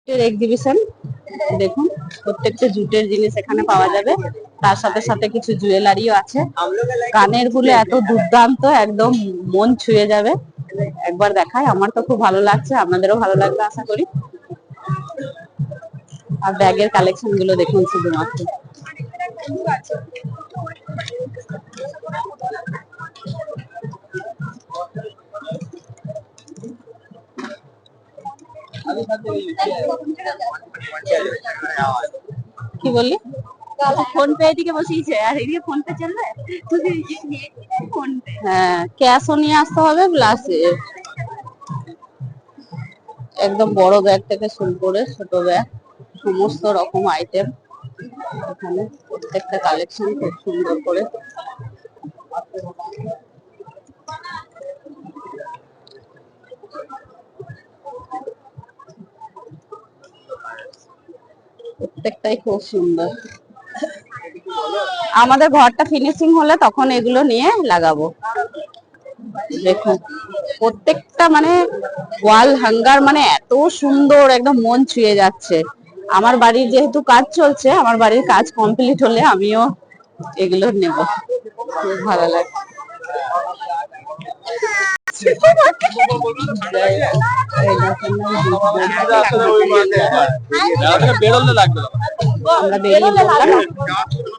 Exhibition দেখুন, প্রত্যেকটা জুটের জিনিস এখানে পাওয়া যাবে। তার সাথে সাথে কিছু জুয়েলারিও আছে। কানের গুলো এত দুর্দান্ত, একদম মন ছুঁয়ে যাবে। একবার দেখায়, আমার তো খুব ভালো লাগছে, আপনাদেরও ভালো লাগবে আশা করি। আর ব্যাগের কালেকশন গুলো দেখুন শুধুমাত্র। কি বললি? ফোন পে এদিকে বসিয়েছে আর এদিকে ফোন পে চলবে। হ্যাঁ, ক্যাশও নিয়ে আসতে হবে, প্লাস একদম বড় ব্যাগ থেকে শুরু করে ছোট ব্যাগ, সমস্ত রকম আইটেম এখানে। প্রত্যেকটা কালেকশন খুব সুন্দর করে। প্রত্যেকটাই খুব সুন্দর। আমাদের ঘরটা ফিনিশিং হলে তখন এগুলো নিয়ে লাগাবো। দেখুন প্রত্যেকটা মানে ওয়াল হ্যাঙ্গার, মানে এত সুন্দর, একদম মন ছুঁয়ে যাচ্ছে। আমার বাড়ির যেহেতু কাজ চলছে, আমার বাড়ির কাজ কমপ্লিট হলে আমিও এগুলো নেব, খুব ভালো লাগে। আমরা বেরিয়ে পড়লাম।